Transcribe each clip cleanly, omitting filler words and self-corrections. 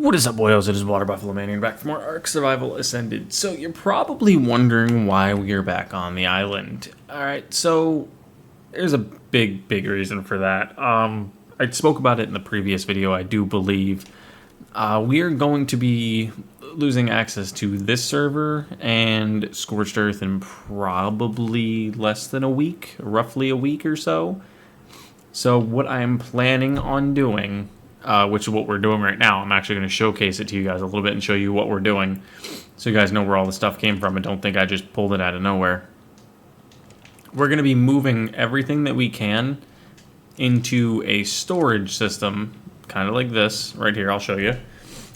What is up, boyos? It is Water Buffalo Manian back for more Ark Survival Ascended. So you're probably wondering why we are back on the island. Alright, so there's a big reason for that. I spoke about it in the previous video, I do believe. We are going to be losing access to this server and Scorched Earth in probably less than a week, roughly a week or so. So what I am planning on doing, which is what we're doing right now, I'm actually going to showcase it to you guys a little bit and show you what we're doing so you guys know where all the stuff came from and don't think I just pulled it out of nowhere. We're going to be moving everything that we can into a storage system, kind of like this right here. I'll show you.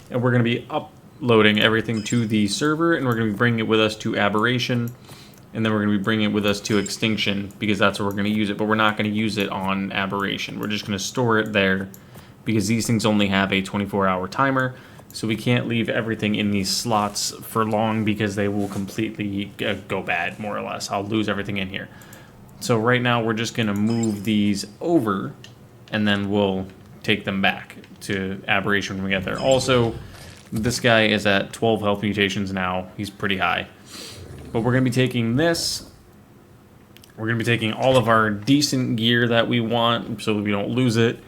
And we're going to be uploading everything to the server, and we're going to be bringing it with us to Aberration, and then we're going to be bringing it with us to Extinction, because that's where we're going to use it, but we're not going to use it on Aberration. We're just going to store it there, because these things only have a 24-hour timer, so we can't leave everything in these slots for long, because they will completely go bad, more or less. I'll lose everything in here. So right now, we're just going to move these over, and then we'll take them back to Aberration when we get there. Also, this guy is at 12 health mutations now. He's pretty high. But we're going to be taking this. We're going to be taking all of our decent gear that we want so that we don't lose it.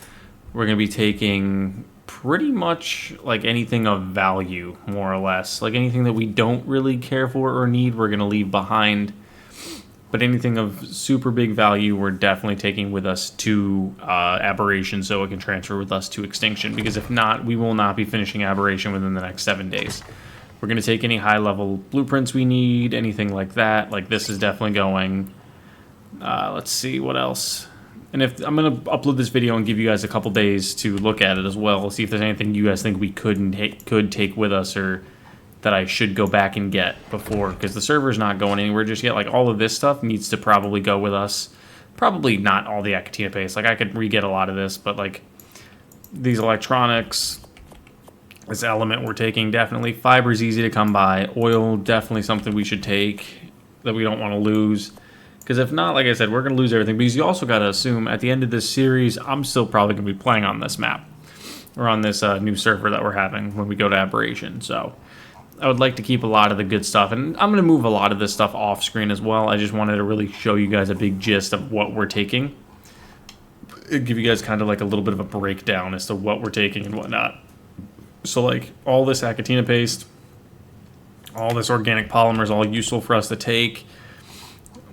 We're going to be taking pretty much like anything of value, more or less. Like anything that we don't really care for or need, we're going to leave behind. But anything of super big value, we're definitely taking with us to Aberration so it can transfer with us to Extinction. Because if not, we will not be finishing Aberration within the next 7 days. We're going to take any high-level blueprints we need, anything like that. Like this is definitely going. Let's see, what else? And if I'm going to upload this video and give you guys a couple days to look at it as well, see if there's anything you guys think we could take with us or that I should go back and get before, because the server's not going anywhere just yet. Like all of this stuff needs to probably go with us. Probably not all the Acatina paste. Like I could re-get a lot of this, but like these electronics, this element we're taking, definitely. Fiber's easy to come by. Oil, definitely something we should take that we don't want to lose. Because if not, like I said, we're going to lose everything. Because you also got to assume at the end of this series, I'm still probably going to be playing on this map. Or on this new server that we're having when we go to Aberration. So I would like to keep a lot of the good stuff. And I'm going to move a lot of this stuff off screen as well. I just wanted to really show you guys a big gist of what we're taking. It'd give you guys kind of like a little bit of a breakdown as to what we're taking and whatnot. So like all this Acatina paste, all this organic polymer is all useful for us to take.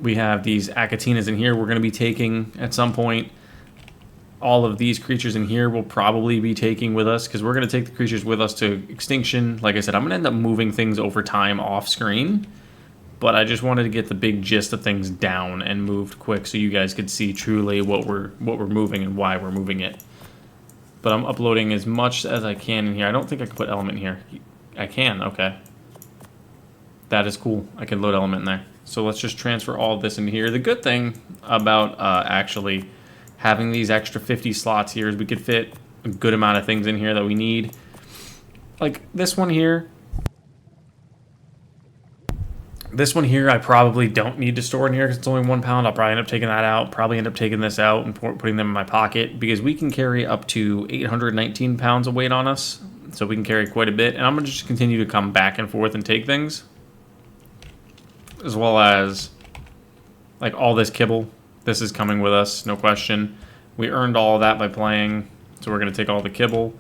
We have these Acatinas in here we're going to be taking at some point. All of these creatures in here we'll probably be taking with us because we're going to take the creatures with us to Extinction. Like I said, I'm going to end up moving things over time off screen. But I just wanted to get the big gist of things down and moved quick so you guys could see truly what we're moving and why we're moving it. But I'm uploading as much as I can in here. I don't think I can put element here. I can, okay. That is cool. I can load element in there. So let's just transfer all of this in here. The good thing about actually having these extra 50 slots here is we could fit a good amount of things in here that we need. Like this one here. This one here I probably don't need to store in here because it's only 1 pound. I'll probably end up taking that out. Probably end up taking this out and putting them in my pocket because we can carry up to 819 pounds of weight on us. So we can carry quite a bit. And I'm going to just continue to come back and forth and take things. As well as like all this kibble. This is coming with us, no question. We earned all of that by playing. So we're going to take all the kibble.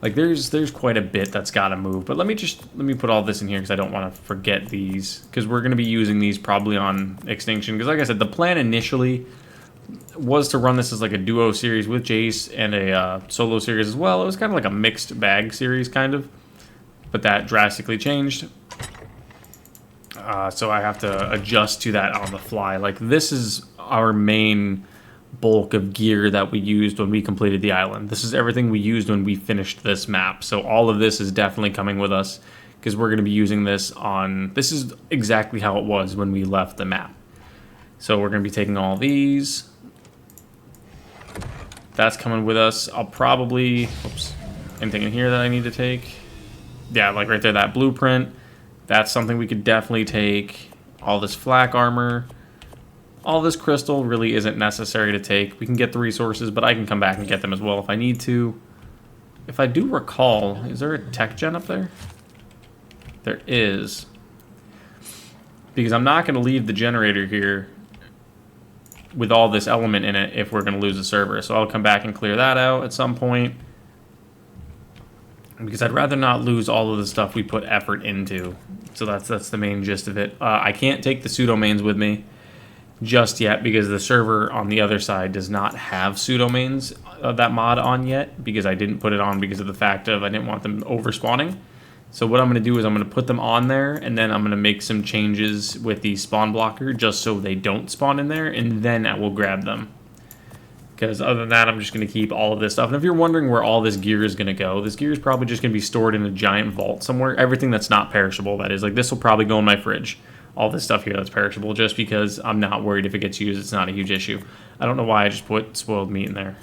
Like there's quite a bit that's got to move, but let me put all this in here because I don't want to forget these because we're going to be using these probably on Extinction. Because like I said, the plan initially was to run this as like a duo series with Jace and a solo series as well. It was kind of like a mixed bag series kind of, but that drastically changed. So I have to adjust to that on the fly. Like this is our main bulk of gear that we used when we completed the island. This is everything we used when we finished this map. So all of this is definitely coming with us because we're going to be using this on... This is exactly how it was when we left the map. So we're going to be taking all these. That's coming with us. I'll probably... Oops. Anything in here that I need to take? Yeah, like right there, that blueprint. That's something we could definitely take. All this flak armor. All this crystal really isn't necessary to take. We can get the resources, but I can come back and get them as well if I need to. if I do recall, is there a tech gen up there? There is. Because I'm not going to leave the generator here with all this element in it if we're going to lose the server. So I'll come back and clear that out at some point. Because I'd rather not lose all of the stuff we put effort into. So that's the main gist of it. I can't take the Pseudomanes with me just yet because the server on the other side does not have Pseudomanes, that mod on yet, because I didn't put it on because of the fact of I didn't want them over spawning. So what I'm going to do is I'm going to put them on there, and then I'm going to make some changes with the spawn blocker just so they don't spawn in there, and then I will grab them. Because other than that, I'm just going to keep all of this stuff. And if you're wondering where all this gear is going to go, this gear is probably just going to be stored in a giant vault somewhere. Everything that's not perishable, that is. Like, this will probably go in my fridge. All this stuff here that's perishable, just because I'm not worried if it gets used. It's not a huge issue. I don't know why I just put spoiled meat in there.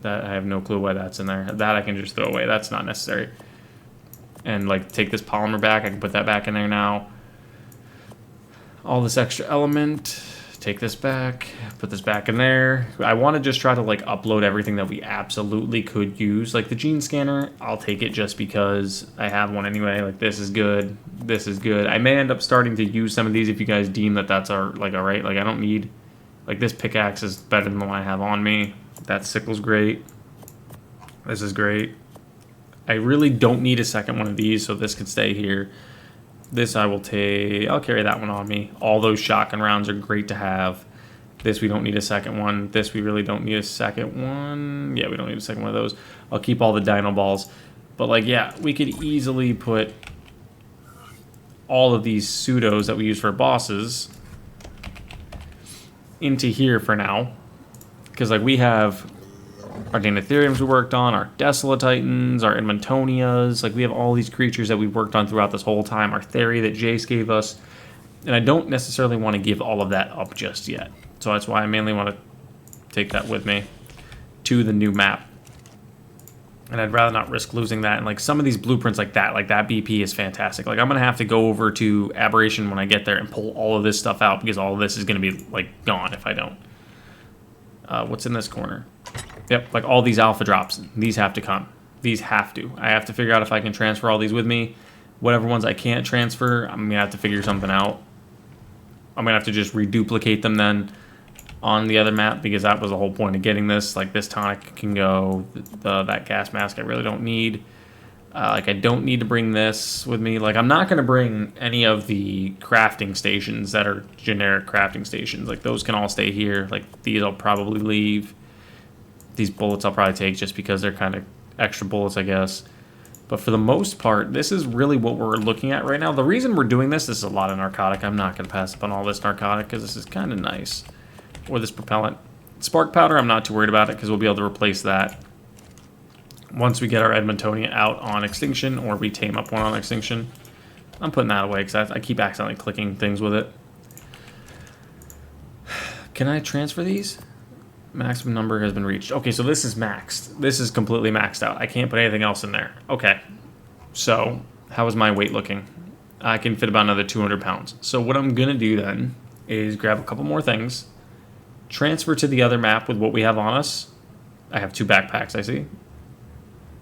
That I have no clue why that's in there. That I can just throw away. That's not necessary. And, like, take this polymer back. I can put that back in there now. All this extra element. Take this back. Put this back in there. I want to just try to, like, upload everything that we absolutely could use. Like, the gene scanner, I'll take it just because I have one anyway. Like, this is good. This is good. I may end up starting to use some of these if you guys deem that that's, like, all right. Like, I don't need... Like, this pickaxe is better than the one I have on me. That sickle's great. This is great. I really don't need a second one of these, so this can stay here. This I will take. I'll carry that one on me. All those shotgun rounds are great to have. This we don't need a second one. This we really don't need a second one. Yeah, we don't need a second one of those. I'll keep all the dino balls. But, like, yeah, we could easily put all of these pseudos that we use for bosses into here for now. Because, like, we have our Dinotheriums we worked on, our Desolatitans, our Edmontonias. Like, we have all these creatures that we've worked on throughout this whole time. Our Theory that Jace gave us. And I don't necessarily want to give all of that up just yet. So that's why I mainly want to take that with me to the new map. And I'd rather not risk losing that. And, like, some of these blueprints like that BP is fantastic. Like, I'm going to have to go over to Aberration when I get there and pull all of this stuff out because all of this is going to be, like, gone if I don't. What's in this corner? Yep, like all these alpha drops. These have to come. These have to. I have to figure out if I can transfer all these with me. Whatever ones I can't transfer, I'm going to have to figure something out. I'm going to have to just reduplicate them then on the other map because that was the whole point of getting this. Like, this tonic can go. That gas mask I really don't need. Like, I don't need to bring this with me. Like, I'm not going to bring any of the crafting stations that are generic crafting stations. Like, those can all stay here. Like, these I'll probably leave. These bullets I'll probably take just because they're kind of extra bullets, I guess. But for the most part, this is really what we're looking at right now. The reason we're doing this is a lot of narcotic. I'm not going to pass up on all this narcotic because this is kind of nice. Or this propellant. Spark powder, I'm not too worried about it because we'll be able to replace that once we get our Edmontonia out on extinction or we tame up one on extinction. I'm putting that away because I keep accidentally clicking things with it. Can I transfer these? Maximum number has been reached. Okay, so this is maxed. This is completely maxed out. I can't put anything else in there. Okay. So, how is my weight looking? I can fit about another 200 pounds. So what I'm going to do then is grab a couple more things, transfer to the other map with what we have on us. I have 2 backpacks, I see.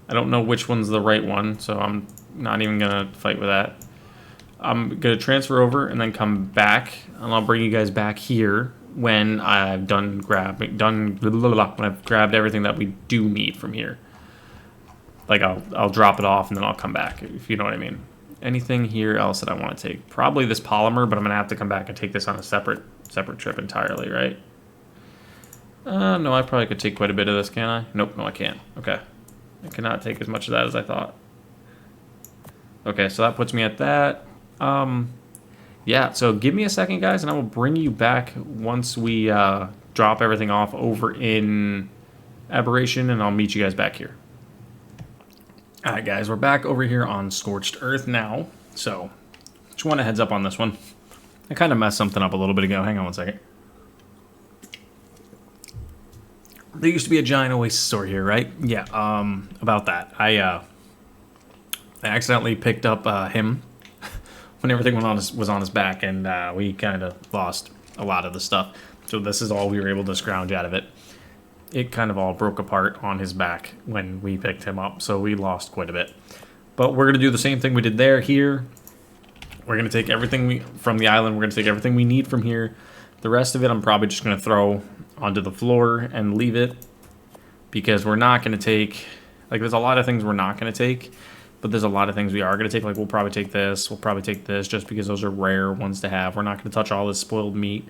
I don't know which one's the right one, so I'm not even going to fight with that. I'm going to transfer over and then come back, and I'll bring you guys back here when I've when I've grabbed everything that we do need from here. Like, I'll drop it off and then I'll come back, if you know what I mean. Anything here else that I want to take? Probably this polymer, but I'm gonna have to come back and take this on a separate trip entirely, right? No, I probably could take quite a bit of this, can I? Nope, no I can't. Okay. I cannot take as much of that as I thought. Okay, so that puts me at that. Yeah, so give me a second, guys, and I will bring you back once we drop everything off over in Aberration, and I'll meet you guys back here. Alright, guys, we're back over here on Scorched Earth now. So, just want a heads up on this one. I kind of messed something up a little bit ago. Hang on one second. There used to be a giant Oasis store here, right? Yeah, about that. I accidentally picked up him when everything was on his back, and we kind of lost a lot of the stuff. So this is all we were able to scrounge out of it. it kind of all broke apart on his back when we picked him up, so we lost quite a bit. But we're going to do the same thing we did there here. We're going to take everything from the island. We're going to take everything we need from here. The rest of it I'm probably just going to throw onto the floor and leave it, because we're not going to take, like, there's a lot of things we're not going to take, but there's a lot of things we are going to take. Like, we'll probably take this, just because those are rare ones to have. We're not going to touch all this spoiled meat.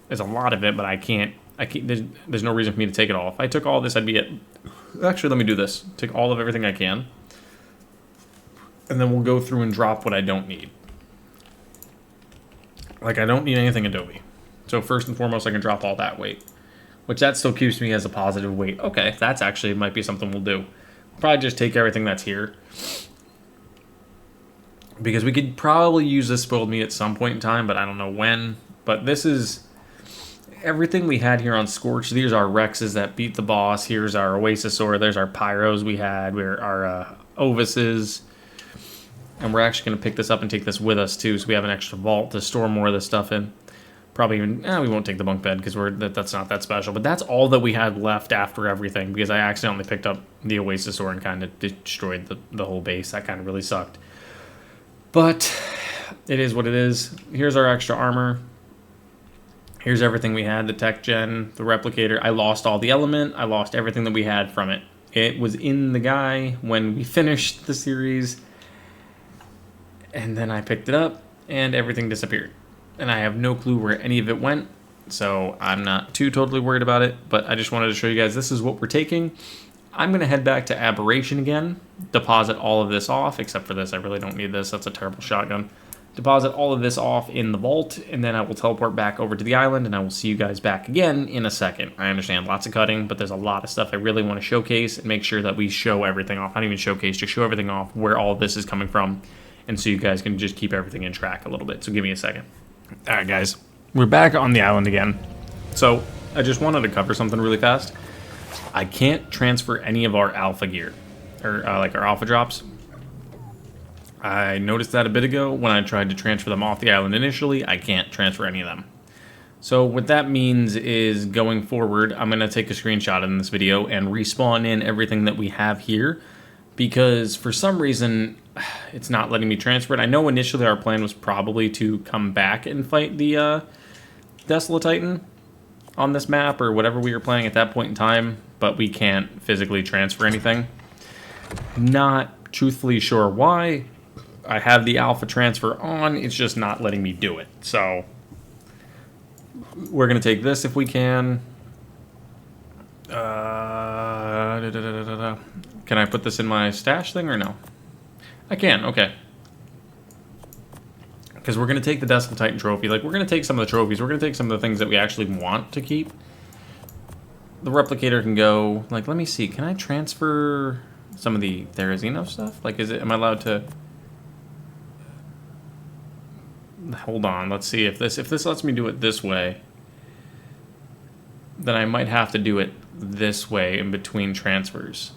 There's a lot of it, but I can't there's no reason for me to take it all. If I took all this, I'd be at, actually, let me do this. Take all of everything I can, and then we'll go through and drop what I don't need. Like, I don't need anything Adobe. So first and foremost, I can drop all that weight, which that still keeps me as a positive weight. Okay, that's actually might be something we'll do. Probably just take everything that's here, because we could probably use this spoiled meat at some point in time, but I don't know when. But this is everything we had here on Scorch. These are our Rexes that beat the boss. Here's our Oasisaur. There's our Pyros we had. Our Ovises. And we're actually going to pick this up and take this with us too, so we have an extra vault to store more of this stuff in. Probably even, we won't take the bunk bed because that's not that special. But that's all that we had left after everything, because I accidentally picked up the Oasisaur and kind of destroyed the whole base. That kind of really sucked. But it is what it is. Here's our extra armor. Here's everything we had, the tech gen, the replicator. I lost all the element. I lost everything that we had from it. It was in the guy when we finished the series. And then I picked it up, and everything disappeared. And I have no clue where any of it went, so I'm not too totally worried about it. But I just wanted to show you guys this is what we're taking. I'm going to head back to Aberration again, deposit all of this off, except for this. I really don't need this. That's a terrible shotgun. Deposit all of this off in the vault, and then I will teleport back over to the island, and I will see you guys back again in a second. I understand lots of cutting, but there's a lot of stuff I really want to showcase and make sure that we show everything off. Not even showcase, just show everything off, where all this is coming from. And so you guys can just keep everything in track a little bit. So give me a second. All right, guys. We're back on the island again. So I just wanted to cover something really fast. I can't transfer any of our alpha gear, or like our alpha drops. I noticed that a bit ago when I tried to transfer them off the island initially. I can't transfer any of them. So what that means is, going forward, I'm going to take a screenshot in this video and respawn in everything that we have here, because for some reason it's not letting me transfer it. I know initially our plan was probably to come back and fight the Desolatitan on this map, or whatever we were playing at that point in time, but we can't physically transfer anything. Not truthfully sure why. I have the alpha transfer on, it's just not letting me do it. So we're going to take this if we can. Can I put this in my stash thing or no? I can, okay. Because we're going to take the Desolatitan trophy. Like, we're going to take some of the trophies. We're going to take some of the things that we actually want to keep. The replicator can go. Like, let me see. Can I transfer some of the Therizino stuff? Like, am I allowed to? Hold on. Let's see if this lets me do it this way. Then I might have to do it this way in between transfers.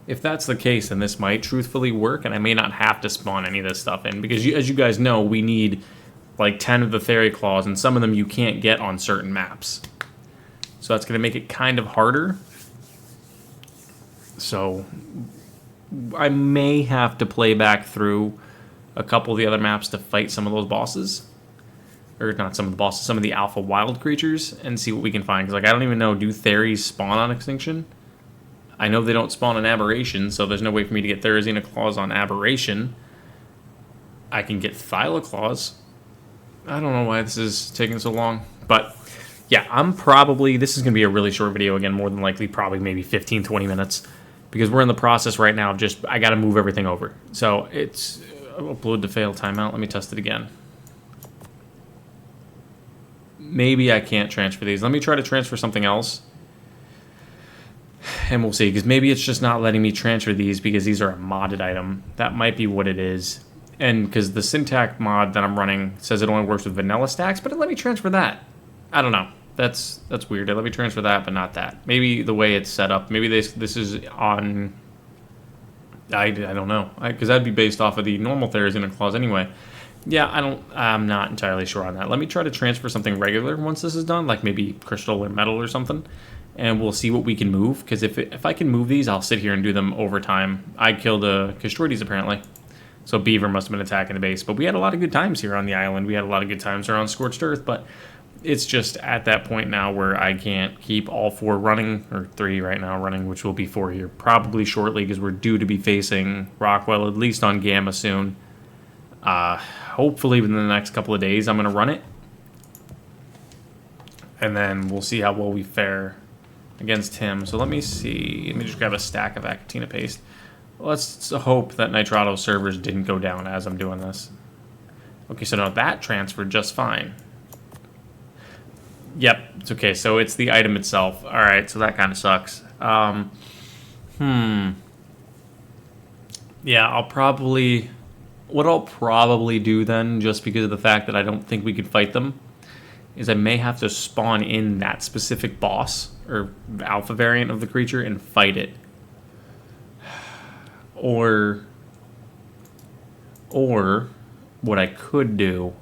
If that's the case, then this might truthfully work, and I may not have to spawn any of this stuff in, because as you guys know, we need like 10 of the Theri Claws, and some of them you can't get on certain maps. So that's going to make it kind of harder. So I may have to play back through a couple of the other maps to fight some of those bosses. Or not some of the bosses, some of the alpha wild creatures, and see what we can find. Because, like, I don't even know, do Theris spawn on Extinction? I know they don't spawn on Aberration, so there's no way for me to get Therizino Claws on Aberration. I can get Thylaclaws. I don't know why this is taking so long. But, yeah, this is going to be a really short video again, more than likely, probably maybe 15, 20 minutes. Because we're in the process right now of I got to move everything over. So, it's upload to fail timeout. Let me test it again. Maybe I can't transfer these. Let me try to transfer something else. And we'll see, because maybe it's just not letting me transfer these because these are a modded item. That might be what it is. And because the Syntac mod that I'm running says it only works with vanilla stacks, but it let me transfer that. I don't know. That's weird. It let me transfer that, but not that. Maybe the way it's set up. Maybe this is on... I don't know. Because that'd be based off of the normal Therizino Claws anyway. Yeah, I'm not entirely sure on that. Let me try to transfer something regular once this is done, like maybe crystal or metal or something. and we'll see what we can move. Because if I can move these, I'll sit here and do them over time. I killed a Castroides apparently, so Beaver must have been attacking the base. But we had a lot of good times here on the island. We had a lot of good times around Scorched Earth, but it's just at that point now where I can't keep all 4 running, or 3 right now running, which will be 4 here probably shortly, because we're due to be facing Rockwell, at least on Gamma soon. Hopefully within the next couple of days I'm going to run it. And then we'll see how well we fare against him. So let me see. Let me just grab a stack of Achatina paste. Let's hope that Nitrado servers didn't go down as I'm doing this. Okay, so now that transferred just fine. Yep, it's okay. So it's the item itself. All right, so that kind of sucks. Yeah, what I'll probably do then, just because of the fact that I don't think we could fight them, is I may have to spawn in that specific boss, or alpha variant of the creature, and fight it. Or what I could do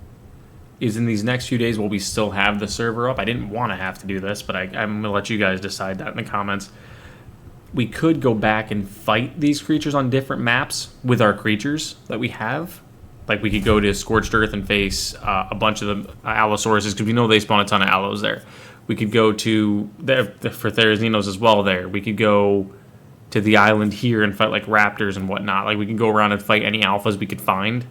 is in these next few days while we still have the server up, I didn't want to have to do this, but I'm going to let you guys decide that in the comments. We could go back and fight these creatures on different maps with our creatures that we have. Like we could go to Scorched Earth and face a bunch of the Allosauruses, because we know they spawn a ton of Allos there. We could go to, for Therizzinos as well there. We could go to the island here and fight like raptors and whatnot. Like we could go around and fight any alphas we could find.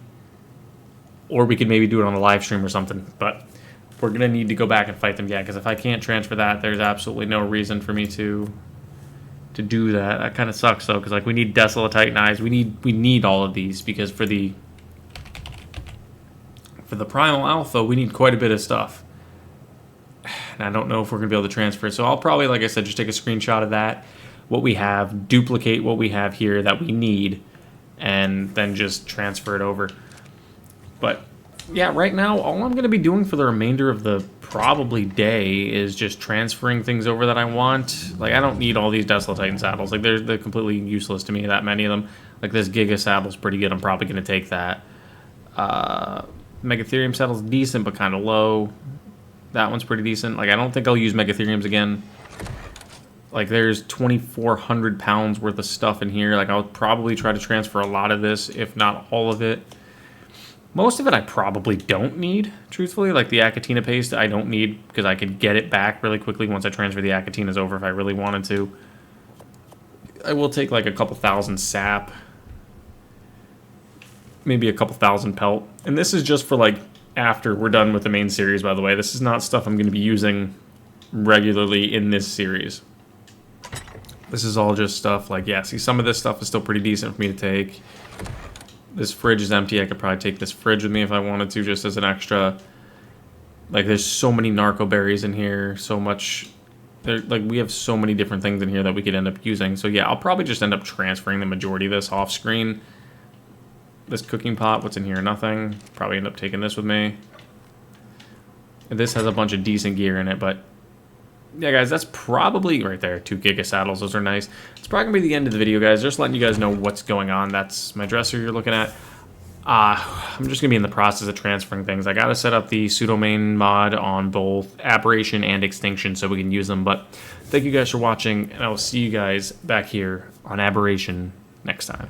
Or we could maybe do it on a live stream or something. But we're going to need to go back and fight them, yeah, because if I can't transfer that, there's absolutely no reason for me to do that. That kind of sucks, though, because like we need Desolatitan eyes. We need all of these, because for the Primal Alpha, we need quite a bit of stuff. And I don't know if we're going to be able to transfer it. So I'll probably, like I said, just take a screenshot of that, what we have, duplicate what we have here that we need, and then just transfer it over. But yeah, right now, all I'm going to be doing for the remainder of the probably day is just transferring things over that I want. Like, I don't need all these Desolatitan saddles. Like, they're completely useless to me, that many of them. Like, this Giga saddle's pretty good. I'm probably going to take that. Megatherium saddle's decent, but kind of low. That one's pretty decent. Like, I don't think I'll use Megatheriums again. Like, there's 2,400 pounds worth of stuff in here. Like, I'll probably try to transfer a lot of this, if not all of it. Most of it I probably don't need, truthfully. Like the Achatina paste I don't need, because I could get it back really quickly once I transfer the Achatinas over if I really wanted to. I will take like a couple thousand sap. Maybe a couple thousand pelt. And this is just for like after we're done with the main series, by the way. This is not stuff I'm going to be using regularly in this series. This is all just stuff like, yeah, see, some of this stuff is still pretty decent for me to take. This fridge is empty. I could probably take this fridge with me if I wanted to, just as an extra. Like, there's so many narco berries in here, so much. Like, we have so many different things in here that we could end up using. So, yeah, I'll probably just end up transferring the majority of this off screen. This cooking pot, what's in here? Nothing. Probably end up taking this with me. This has a bunch of decent gear in it, but yeah, guys, that's probably right there. 2 Giga saddles. Those are nice. It's probably going to be the end of the video, guys. Just letting you guys know what's going on. That's my dresser you're looking at. I'm just going to be in the process of transferring things. I got to set up the Pseudomane mod on both Aberration and Extinction so we can use them. But thank you guys for watching, and I will see you guys back here on Aberration next time.